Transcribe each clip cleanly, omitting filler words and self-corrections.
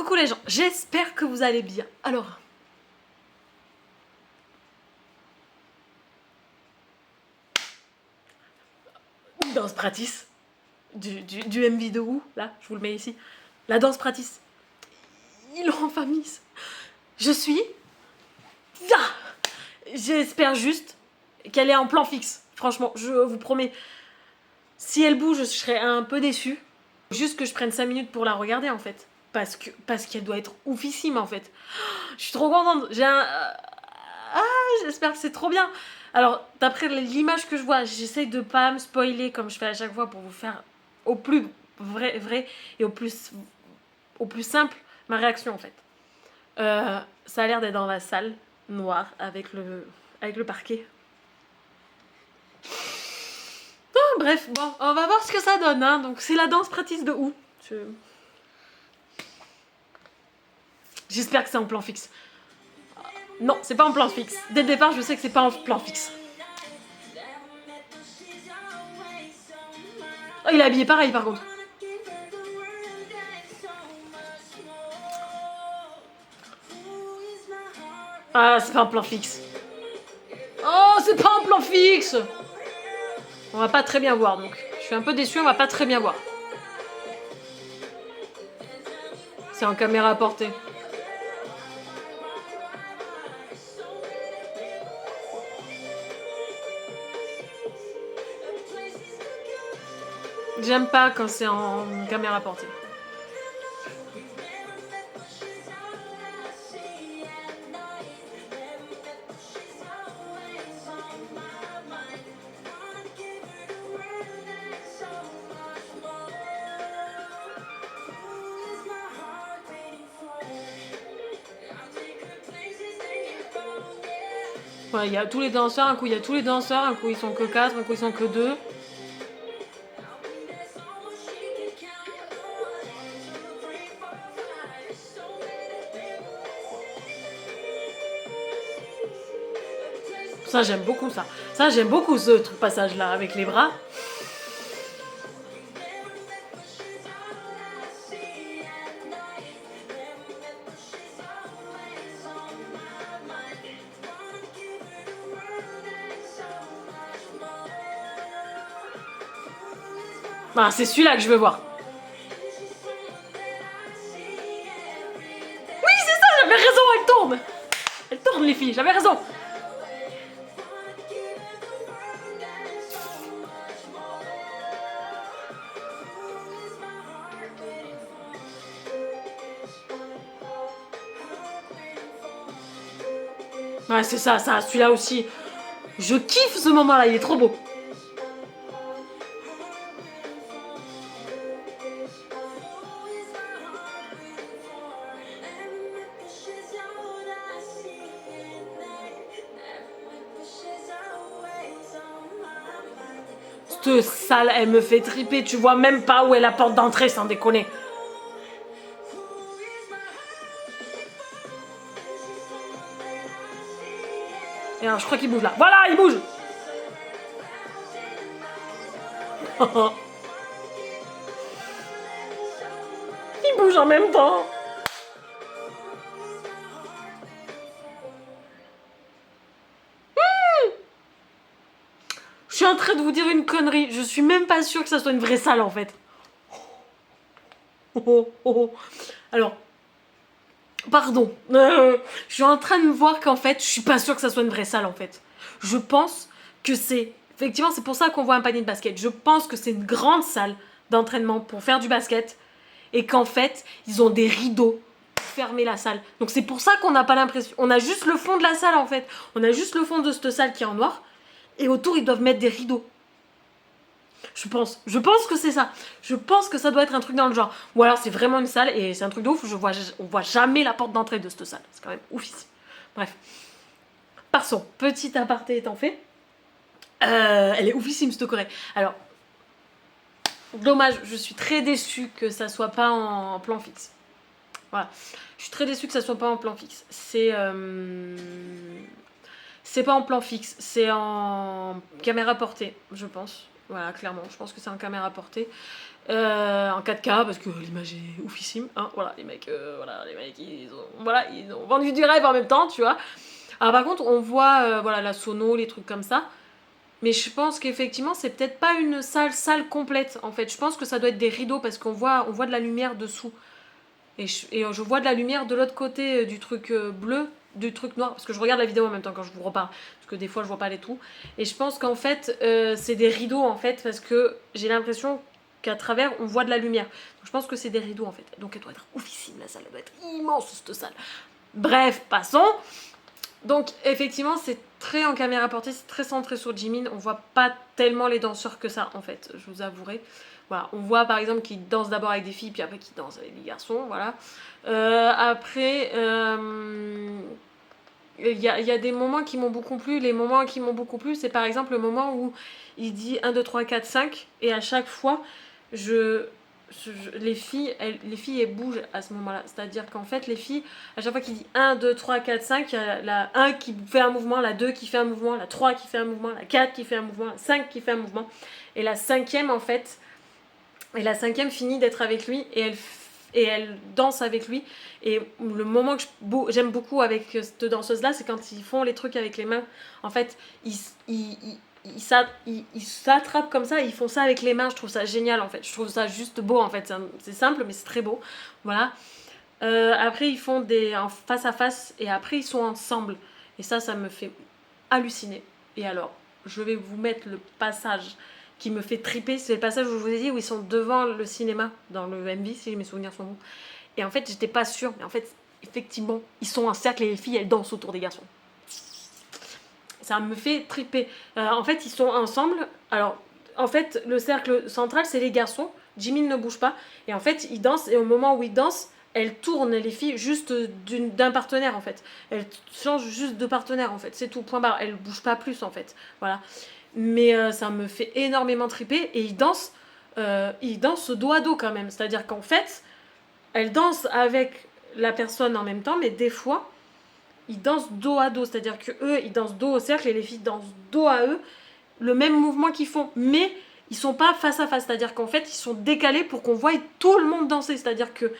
Coucou les gens, j'espère que vous allez bien. Alors, danse pratique du MV de Woo, là, je vous le mets ici. La danse pratique. Ils l'ont enfin mise. Je suis... J'espère juste qu'elle est en plan fixe. Franchement, je vous promets. Si elle bouge, je serais un peu déçue. Juste que je prenne 5 minutes pour la regarder, en fait. Parce qu'elle doit être oufissime, en fait. Je suis trop contente. J'espère que c'est trop bien. Alors, d'après l'image que je vois, j'essaye de pas me spoiler comme je fais à chaque fois pour vous faire au plus vrai et au plus simple ma réaction, en fait. Ça a l'air d'être dans la salle noire avec le parquet. Bref, bon, on va voir ce que ça donne, hein. Donc, c'est la danse pratique de Woo. J'espère que c'est en plan fixe. Non, c'est pas en plan fixe. Dès le départ, je sais que c'est pas en plan fixe. Oh, il est habillé pareil, par contre. Ah, c'est pas en plan fixe. Oh, c'est pas en plan fixe. On va pas très bien voir, donc. Je suis un peu déçue, on va pas très bien voir. C'est en caméra à portée. J'aime pas quand c'est en caméra à portée. Ouais, il y a tous les danseurs, un coup il y a tous les danseurs, un coup ils sont que 4, un coup ils sont que 2. Ça j'aime beaucoup ça. Ça j'aime beaucoup ce passage là avec les bras. Ah, c'est celui-là que je veux voir. Oui, c'est ça, j'avais raison, elle tourne. Elle tourne les filles, j'avais raison. Ouais, c'est ça, celui-là aussi. Je kiffe ce moment-là, il est trop beau. Cette salle, elle me fait triper. Tu vois même pas où est la porte d'entrée, sans déconner. Et alors, je crois qu'il bouge là. Voilà, il bouge. Il bouge en même temps. Je suis en train de vous dire une connerie. Je suis même pas sûre que ça soit une vraie salle en fait. Alors, pardon. Je suis en train de me voir qu'en fait, je suis pas sûre que ça soit une vraie salle en fait. Je pense que c'est... Effectivement, c'est pour ça qu'on voit un panier de basket. Je pense que c'est une grande salle d'entraînement pour faire du basket. Et qu'en fait, ils ont des rideaux pour fermer la salle. Donc c'est pour ça qu'on n'a pas l'impression... On a juste le fond de la salle en fait. On a juste le fond de cette salle qui est en noir. Et autour, ils doivent mettre des rideaux. Je pense que c'est ça. Je pense que ça doit être un truc dans le genre. Ou alors c'est vraiment une salle et c'est un truc de ouf. On voit jamais la porte d'entrée de cette salle. C'est quand même oufissime. Bref. Passons. Petit aparté étant fait. Elle est oufissime cette Corée. Alors, dommage, je suis très déçue que ça soit pas en plan fixe. Voilà. Je suis très déçue que ça soit pas en plan fixe. C'est pas en plan fixe, c'est en caméra portée, je pense. Voilà, clairement. Je pense que c'est en caméra portée. En 4K, parce que l'image est oufissime. Hein, voilà, les mecs, ils ont vendu du rêve en même temps, tu vois. Alors par contre, on voit voilà, la sono, les trucs comme ça. Mais je pense qu'effectivement, c'est peut-être pas une salle complète, en fait. Je pense que ça doit être des rideaux, parce on voit de la lumière dessous. Et je vois de la lumière de l'autre côté du truc bleu, du truc noir, parce que je regarde la vidéo en même temps quand je vous reparle, parce que des fois je vois pas les tout. Et je pense qu'en fait, c'est des rideaux en fait, parce que j'ai l'impression qu'à travers on voit de la lumière. Donc je pense que c'est des rideaux en fait. Donc elle doit être oufissime la salle, elle doit être immense cette salle. Bref, passons. Donc effectivement, c'est très en caméra portée, c'est très centré sur Jimin. On voit pas tellement les danseurs que ça en fait, je vous avouerai. Voilà, on voit par exemple qu'ils dansent d'abord avec des filles, puis après qu'ils dansent avec des garçons, voilà. Après, il y a des moments qui m'ont beaucoup plu. Les moments qui m'ont beaucoup plu, c'est par exemple le moment où il dit 1, 2, 3, 4, 5, et à chaque fois, les filles, elles bougent à ce moment-là. C'est-à-dire qu'en fait, les filles, à chaque fois qu'il dit 1, 2, 3, 4, 5, il y a la 1 qui fait un mouvement, la 2 qui fait un mouvement, la 3 qui fait un mouvement, la 4 qui fait un mouvement, la 5 qui fait un mouvement. Et la cinquième, en fait, finit d'être avec lui et elle danse avec lui. Et le moment que j'aime beaucoup avec cette danseuse-là, c'est quand ils font les trucs avec les mains. En fait, ils s'attrapent comme ça et ils font ça avec les mains. Je trouve ça génial, en fait. Je trouve ça juste beau, en fait. C'est simple, mais c'est très beau. Voilà. Après, ils font en face à face et après, ils sont ensemble. Et ça me fait halluciner. Et alors, je vais vous mettre le passage qui me fait triper, c'est le passage où je vous ai dit où ils sont devant le cinéma, dans le MV, si mes souvenirs sont bons. Et en fait, j'étais pas sûre, mais en fait, effectivement, ils sont en cercle et les filles, elles dansent autour des garçons. Ça me fait triper. En fait, ils sont ensemble. Alors, en fait, le cercle central, c'est les garçons. Jimin ne bouge pas. Et en fait, ils dansent, et au moment où ils dansent, elles tournent les filles juste d'un partenaire, en fait. Elles changent juste de partenaire, en fait. C'est tout, point barre. Elles bougent pas plus, en fait. Voilà. Mais ça me fait énormément triper et ils dansent dos à dos quand même. C'est-à-dire qu'en fait, elles dansent avec la personne en même temps, mais des fois, ils dansent dos à dos. C'est-à-dire que eux, ils dansent dos au cercle et les filles dansent dos à eux, le même mouvement qu'ils font. Mais ils sont pas face à face. C'est-à-dire qu'en fait, ils sont décalés pour qu'on voie tout le monde danser. C'est-à-dire que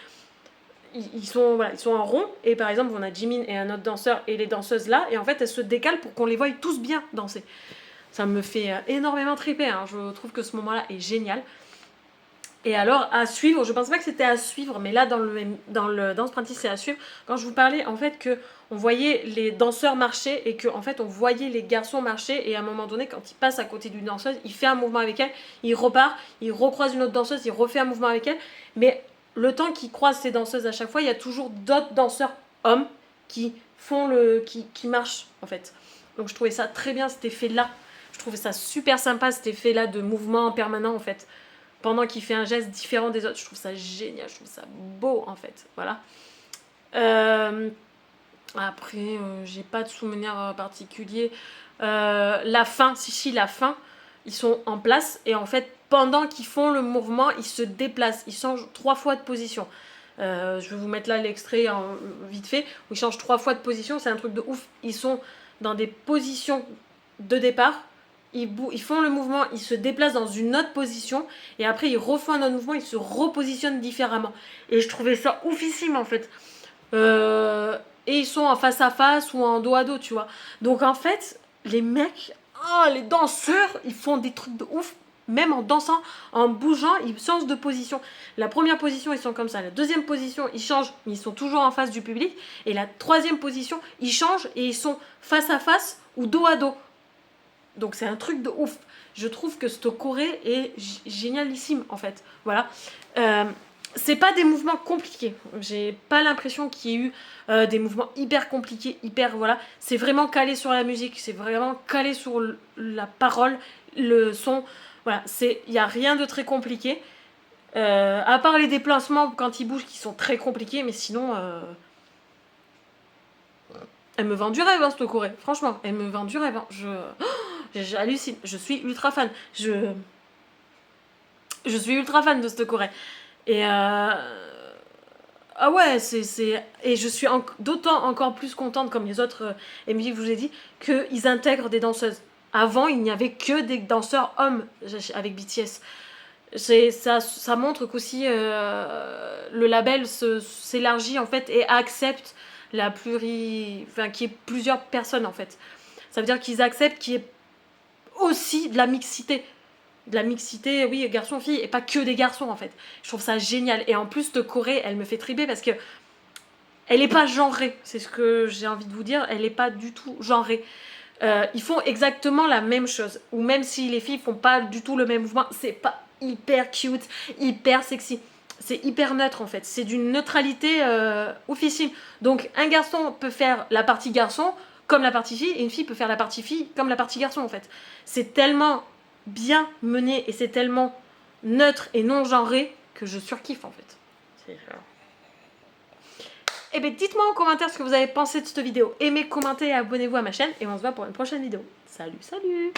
ils sont en rond et par exemple, on a Jimin et un autre danseur et les danseuses là, et en fait, elles se décalent pour qu'on les voie tous bien danser. Ça me fait énormément triper, hein. Je trouve que ce moment-là est génial. Et alors, à suivre, je pensais pas que c'était à suivre, mais là, dans le Dance Practice, c'est à suivre. Quand je vous parlais, en fait, que on voyait les danseurs marcher et qu'en fait, on voyait les garçons marcher. Et à un moment donné, quand il passe à côté d'une danseuse, il fait un mouvement avec elle, il repart, il recroise une autre danseuse, il refait un mouvement avec elle. Mais le temps qu'il croise ces danseuses à chaque fois, il y a toujours d'autres danseurs hommes qui qui marchent, en fait. Donc, je trouvais ça très bien, cet effet-là. Je trouvais ça super sympa, cet effet-là de mouvement permanent, en fait. Pendant qu'il fait un geste différent des autres. Je trouve ça génial, je trouve ça beau, en fait. Voilà. Après, j'ai pas de souvenir particulier. La fin, la fin, ils sont en place. Et en fait, pendant qu'ils font le mouvement, ils se déplacent. Ils changent 3 fois de position. Je vais vous mettre là l'extrait vite fait, où ils changent 3 fois de position. C'est un truc de ouf. Ils sont dans des positions de départ. Ils font le mouvement, ils se déplacent dans une autre position et après ils refont un autre mouvement, ils se repositionnent différemment. Et je trouvais ça oufissime en fait. Et ils sont en face à face ou en dos à dos, tu vois. Donc en fait, les mecs, les danseurs, ils font des trucs de ouf. Même en dansant, en bougeant, ils changent de position. La première position, ils sont comme ça. La deuxième position, ils changent, mais ils sont toujours en face du public. Et la troisième position, ils changent et ils sont face à face ou dos à dos. Donc c'est un truc de ouf. Je trouve que cette Corée est génialissime en fait. Voilà. C'est pas des mouvements compliqués. J'ai pas l'impression qu'il y ait eu des mouvements hyper compliqués, hyper voilà. C'est vraiment calé sur la musique, c'est vraiment calé sur la parole, le son. Voilà, il y a rien de très compliqué. À part les déplacements quand ils bougent qui sont très compliqués, mais sinon. Elle me vend du rêve, hein, cette Corée. Franchement, elle me vend du rêve. Hein. J'hallucine. Je suis ultra fan. Je suis ultra fan de cette Corée. Et ah ouais, et je suis d'autant encore plus contente, comme les autres MV que je vous ai dit, qu'ils intègrent des danseuses. Avant, il n'y avait que des danseurs hommes avec BTS. Ça montre qu'aussi le label s'élargit en fait et accepte qu'il y ait plusieurs personnes en fait. Ça veut dire qu'ils acceptent qu'il y ait aussi de la mixité. De la mixité, oui, garçon-fille, et pas que des garçons en fait. Je trouve ça génial. Et en plus de Corée, elle me fait triper parce que elle est pas genrée. C'est ce que j'ai envie de vous dire. Elle est pas du tout genrée. Ils font exactement la même chose. Ou même si les filles font pas du tout le même mouvement, c'est pas hyper cute, hyper sexy. C'est hyper neutre en fait. C'est d'une neutralité oufissime. Donc un garçon peut faire la partie garçon comme la partie fille, et une fille peut faire la partie fille comme la partie garçon en fait. C'est tellement bien mené et c'est tellement neutre et non genré que je surkiffe en fait. C'est genre... Eh bien, dites-moi en commentaire ce que vous avez pensé de cette vidéo. Aimez, commentez et abonnez-vous à ma chaîne. Et on se voit pour une prochaine vidéo. Salut, salut!